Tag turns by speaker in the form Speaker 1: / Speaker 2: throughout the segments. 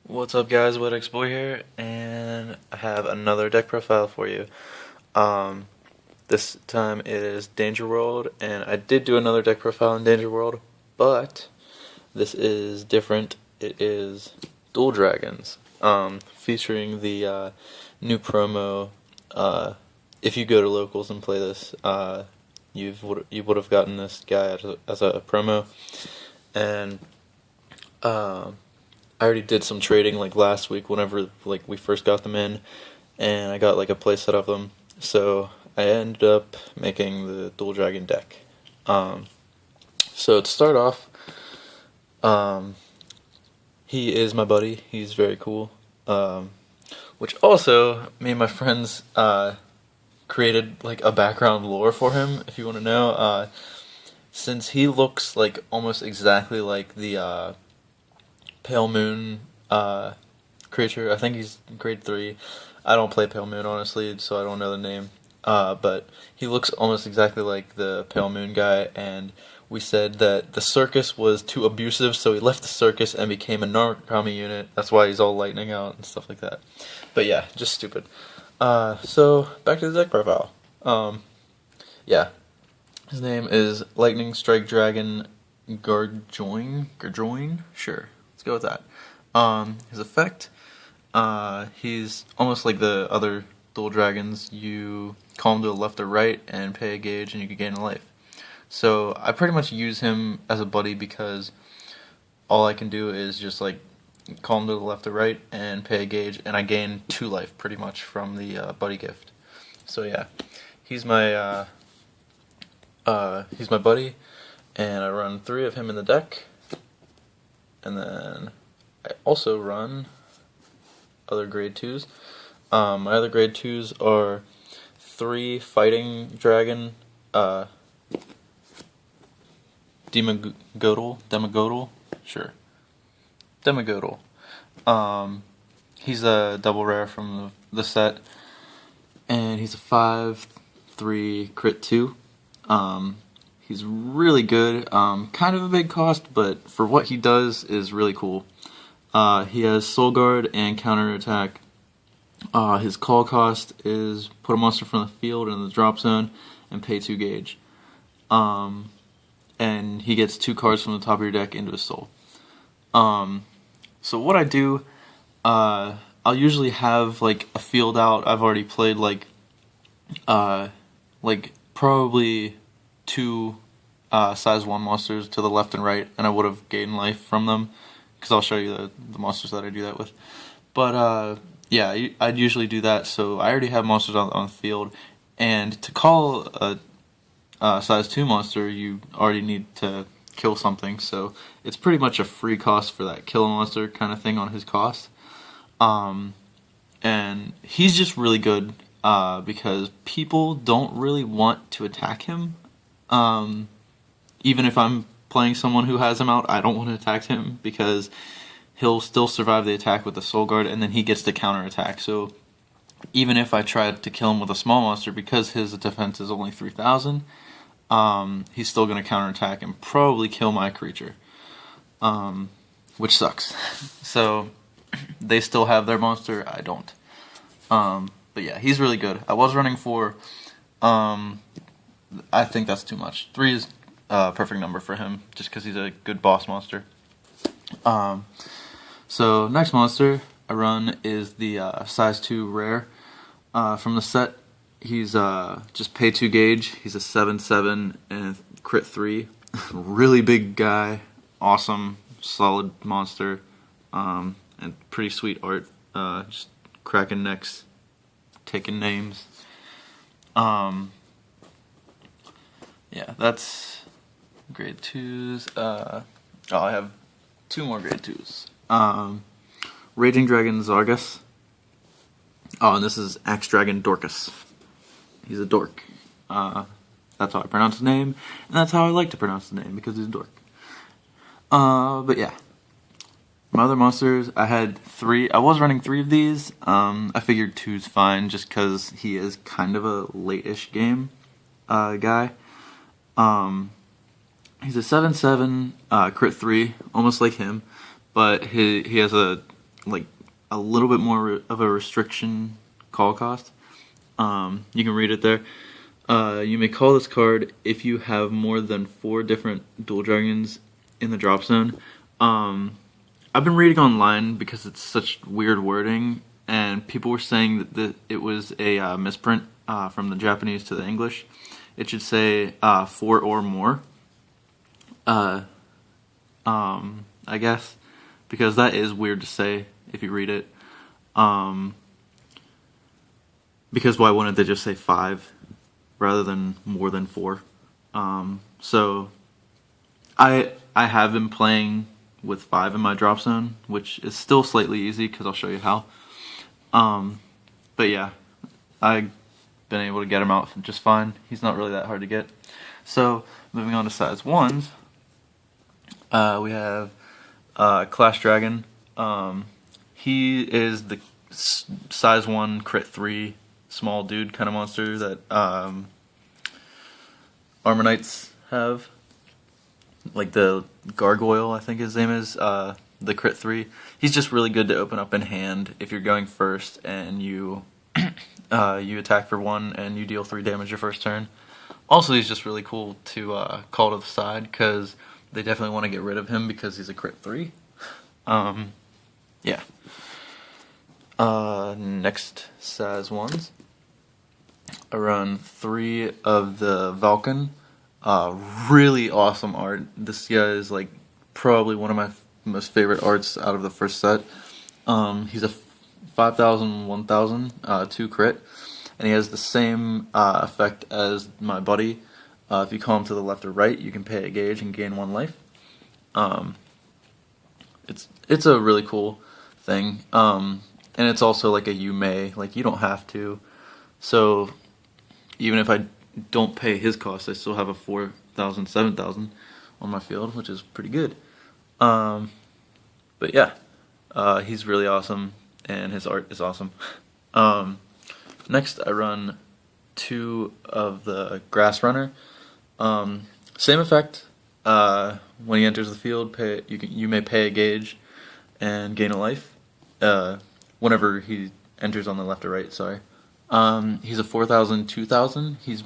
Speaker 1: What's up guys, Boy here, and I have another deck profile for you. Um, this time it is Danger World, and I did do another deck profile in Danger World, but this is different. It is Duel Dragons, featuring the new promo. If you go to locals and play this, you would have gotten this guy as a promo, and I already did some trading like last week whenever like we first got them in, and I got like a playset of them. So I ended up making the Dual Dragon deck. So to start off, he is my buddy. He's very cool. Which also me and my friends created like a background lore for him. If you want to know, since he looks like almost exactly like the Pale Moon creature. I think he's grade 3. I don't play Pale Moon, honestly, so I don't know the name. But he looks almost exactly like the Pale Moon guy, and we said that the circus was too abusive, so he left the circus and became a Narukami unit. That's why he's all lightning out and stuff like that. But yeah, just stupid. So, back to the deck profile. Yeah. His name is Lightning Strike Dragon Garjoin? Sure. Let's go with that. His effect, he's almost like the other Dual Dragons. You call him to the left or right and pay a gauge and you can gain a life. So I pretty much use him as a buddy because all I can do is just like call him to the left or right and pay a gauge, and I gain 2 life pretty much from the buddy gift. So yeah, he's my buddy, and I run 3 of him in the deck. And then I also run other grade 2s. My other grade 2s are 3 Fighting Dragon Demagodal? Sure. Demagodal. He's a double rare from the set, and he's a 5/3 crit 2. He's really good, kind of a big cost, but for what he does is really cool. He has Soul Guard and counterattack. His call cost is put a monster from the field in the drop zone and pay 2 gauge. And he gets 2 cards from the top of your deck into his soul. So what I do, I'll usually have like a field out. I've already played like probably 2 size 1 monsters to the left and right, and I would have gained life from them, because I'll show you the monsters that I do that with. But yeah, I'd usually do that, so I already have monsters on the field, and to call a size 2 monster, you already need to kill something, so it's pretty much a free cost for that kill a monster kind of thing on his cost. And he's just really good because people don't really want to attack him. Even if I'm playing someone who has him out, I don't want to attack him because he'll still survive the attack with the Soul Guard, and then he gets to counterattack. So even if I try to kill him with a small monster, because his defense is only 3,000, he's still going to counterattack and probably kill my creature, which sucks. So they still have their monster, I don't. But yeah, he's really good. I was running 4. I think that's too much. 3 is a perfect number for him, just because he's a good boss monster. So next monster I run is the size 2 rare from the set. He's just pay 2 gauge. He's a 7/7 and crit 3. Really big guy, awesome, solid monster, and pretty sweet art. Just cracking necks, taking names. Yeah, that's grade 2s. I have 2 more grade 2s. Raging Dragon Zargus. Oh, and this is Axe Dragon Dorcas. He's a dork. That's how I pronounce his name, and that's how I like to pronounce his name, because he's a dork. But yeah. My other monsters, I had 3. I was running 3 of these. I figured 2's fine, just because he is kind of a late-ish game guy. He's a 7/7 crit 3, almost like him, but he has a like a little bit more of a restriction call cost. You can read it there. You may call this card if you have more than 4 different Duel Dragons in the drop zone. I've been reading online because it's such weird wording, and people were saying that it was a misprint from the Japanese to the English. It should say 4 or more. I guess, because that is weird to say if you read it. Because why wouldn't they just say 5 rather than more than 4? So I have been playing with 5 in my drop zone, which is still slightly easy because I'll show you how. But yeah, I've been able to get him out just fine. He's not really that hard to get. So moving on to size 1s, we have Clash Dragon. He is the size 1 crit 3 small dude kind of monster that Armor Knights have. Like the Gargoyle, I think his name is, the crit 3. He's just really good to open up in hand if you're going first and you you attack for 1 and you deal 3 damage your first turn. Also, he's just really cool to call to the side because they definitely want to get rid of him because he's a crit 3. Yeah. Next size 1s. I run 3 of the Vulcan. Really awesome art. This guy is like probably one of my most favorite arts out of the first set. He's a 5,000, 1,000, 2 crit, and he has the same effect as my buddy. If you call him to the left or right, you can pay a gauge and gain 1 life. It's a really cool thing, and it's also like a you may, like you don't have to. So even if I don't pay his cost, I still have a 4,000, 7,000 on my field, which is pretty good. But yeah, he's really awesome, and his art is awesome. Next, I run 2 of the Grass Runner. Same effect. When he enters the field, you may pay a gauge and gain a life. Whenever he enters on the left or right, sorry. He's a 4,000, 2,000. He's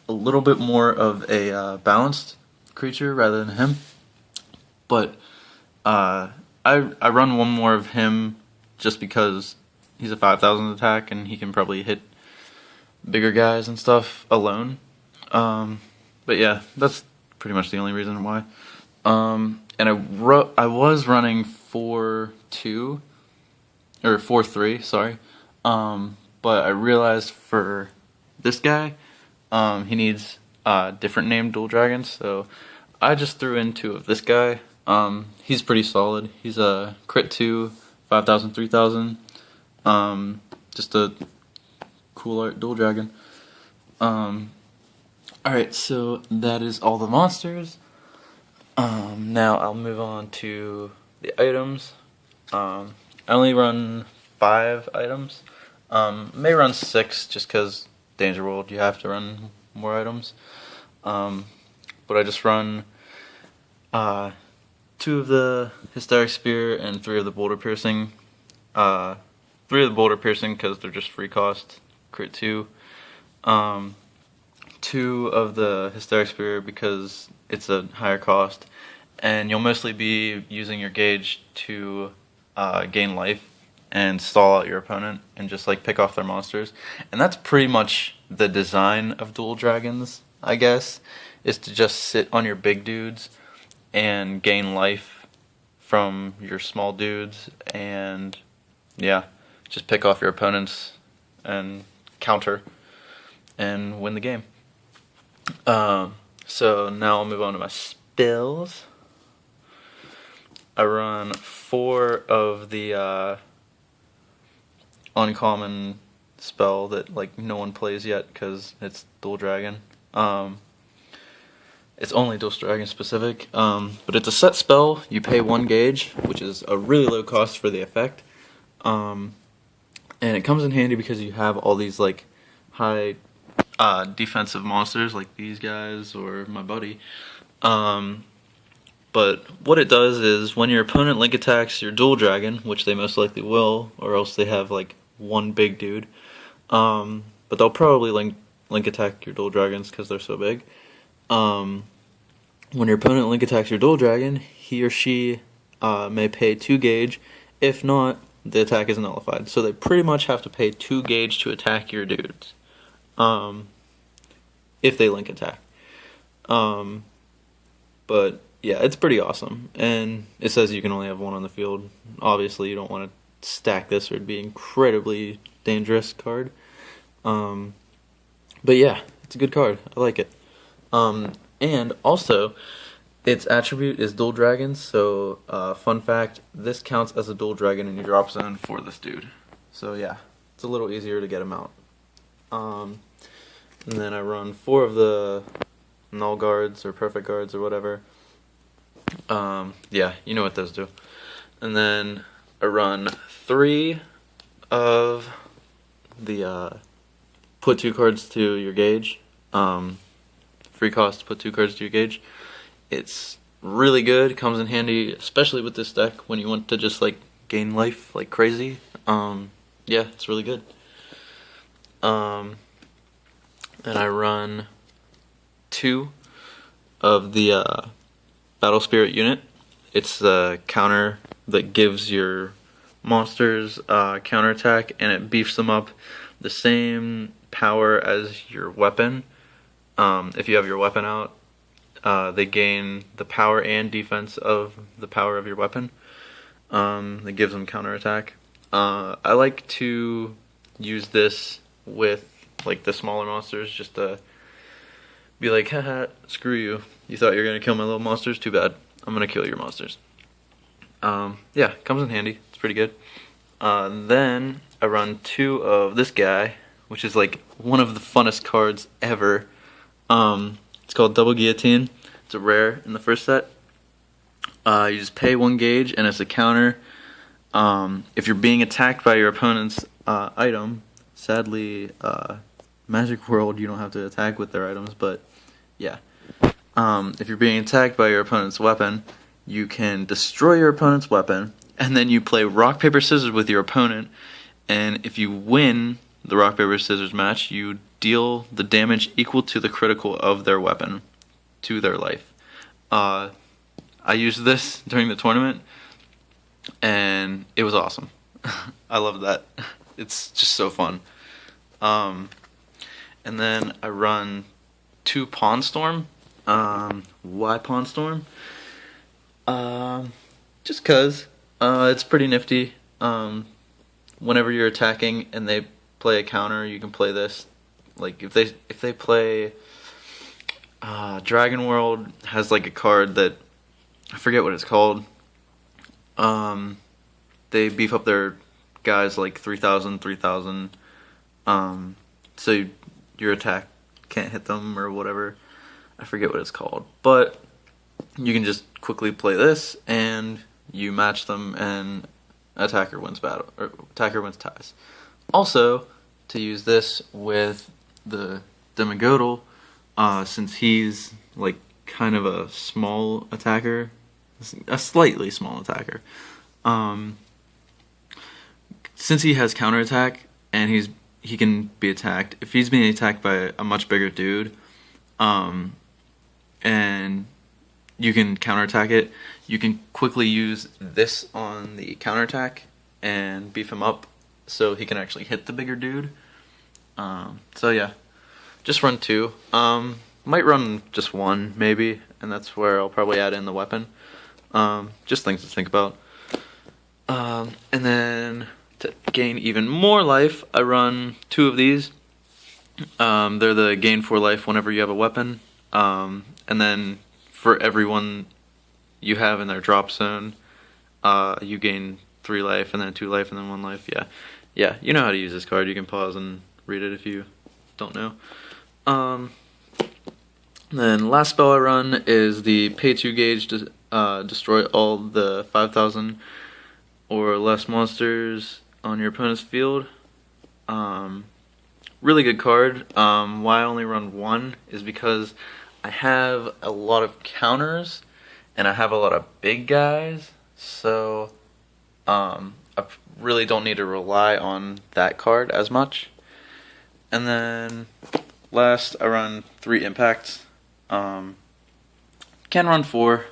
Speaker 1: a little bit more of a balanced creature rather than him. But I run 1 more of him just because he's a 5,000 attack and he can probably hit bigger guys and stuff alone. But yeah, that's pretty much the only reason why. And I was running 4-2 or 4-3, sorry. But I realized for this guy, he needs different named Duel Dragons, so I just threw in 2 of this guy. He's pretty solid. He's a crit 2, 5,000, 3,000. Just a cool art Duel Dragon. Alright, so that is all the monsters. Now I'll move on to the items. I only run 5 items. May run 6 just because Danger World you have to run more items. But I just run 2 of the Hysteric Spear and 3 of the Boulder Piercing. 3 of the Boulder Piercing because they're just free cost, crit 2. 2 of the Hysteric Spear because it's a higher cost, and you'll mostly be using your gauge to gain life and stall out your opponent and just like pick off their monsters. And that's pretty much the design of Duel Dragons, I guess, is to just sit on your big dudes and gain life from your small dudes and yeah, just pick off your opponents and counter and win the game. So now I'll move on to my spells. I run 4 of the uncommon spell that like no one plays yet because it's Duel Dragon. It's only Duel Dragon specific, but it's a set spell. You pay 1 gauge, which is a really low cost for the effect, and it comes in handy because you have all these like high defensive monsters like these guys or my buddy, But what it does is when your opponent link attacks your dual dragon, which they most likely will, or else they have like one big dude, but they'll probably link attack your dual dragons because they're so big. When your opponent link attacks your dual dragon, he or she may pay 2 gauge. If not, the attack is nullified. So they pretty much have to pay 2 gauge to attack your dudes, if they link attack. But yeah, it's pretty awesome. And it says you can only have one on the field. Obviously, you don't want to stack this or it'd be incredibly dangerous card. But yeah, it's a good card. I like it. And also, its attribute is Dual Dragons, so fun fact, this counts as a Dual Dragon in your drop zone for this dude. So yeah, it's a little easier to get him out. And then I run 4 of the Null Guards or Perfect Guards or whatever. Yeah, you know what those do. And then I run 3 of the put 2 cards to your gauge. Free cost, put 2 cards to your gauge. It's really good. It comes in handy, especially with this deck when you want to just like gain life like crazy. Yeah, it's really good. And I run 2 of the Battle Spirit unit. It's the counter that gives your monsters counterattack, and it beefs them up the same power as your weapon. If you have your weapon out, they gain the power and defense of the power of your weapon. That gives them counterattack. I like to use this with like the smaller monsters just to be like, haha, screw you. You thought you were going to kill my little monsters? Too bad. I'm going to kill your monsters. Yeah, comes in handy. It's pretty good. Then I run 2 of this guy, which is like one of the funnest cards ever. It's called Double Guillotine. It's a rare in the first set. You just pay 1 gauge, and it's a counter. If you're being attacked by your opponent's item, sadly, Magic World, you don't have to attack with their items, but yeah. If you're being attacked by your opponent's weapon, you can destroy your opponent's weapon, and then you play rock, paper, scissors with your opponent, and if you win the rock, paper, scissors match, you deal the damage equal to the critical of their weapon to their life. I used this during the tournament, and it was awesome. I love that. It's just so fun. And then I run 2 Pawn Storm. Why Pawn Storm? Just cause it's pretty nifty. Whenever you're attacking and they play a counter, you can play this. Like if they play Dragon World has like a card that I forget what it's called. They beef up their guys like 3,000. So your attack can't hit them or whatever. I forget what it's called, but you can just quickly play this and you match them, and attacker wins battle or attacker wins ties. Also, to use this with the Demigodal, since he's like kind of a small attacker, a slightly small attacker. Since he has counterattack and he can be attacked if he's being attacked by a much bigger dude, and you can counterattack it. You can quickly use this on the counterattack and beef him up so he can actually hit the bigger dude. So yeah, just run 2. Might run just 1 maybe, and that's where I'll probably add in the weapon. Just things to think about. And then to gain even more life, I run 2 of these. They're the gain 4 life whenever you have a weapon. And then for everyone you have in their drop zone, you gain 3 life, and then 2 life, and then 1 life. Yeah, you know how to use this card. You can pause and read it if you don't know. Then last spell I run is the pay 2 gauge to destroy all the 5,000 or less monsters on your opponent's field. Really good card. Why I only run 1 is because I have a lot of counters, and I have a lot of big guys, so I really don't need to rely on that card as much. And then last, I run 3 impacts. Can run 4,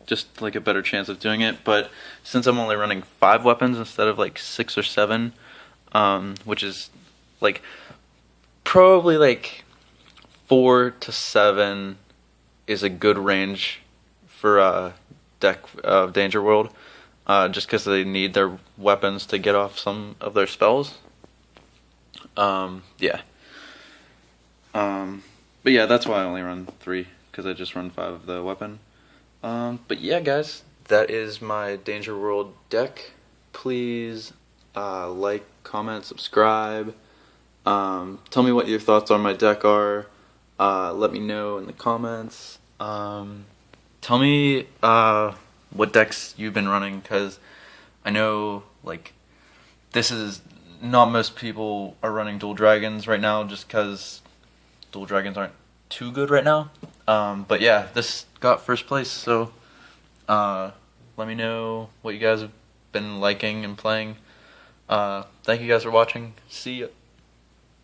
Speaker 1: just like a better chance of doing it. But since I'm only running 5 weapons instead of like 6 or 7, which is like probably like 4 to 7 is a good range for a deck of Danger World, just because they need their weapons to get off some of their spells. Yeah. But yeah, that's why I only run 3, because I just run 5 of the weapon. But yeah, guys, that is my Danger World deck. Please like, comment, subscribe. Tell me what your thoughts on my deck are. Let me know in the comments. Tell me what decks you've been running, because I know like this is not most people are running Dual Dragons right now, just because Dual Dragons aren't too good right now. But yeah, this got first place, so let me know what you guys have been liking and playing. Thank you guys for watching. See ya.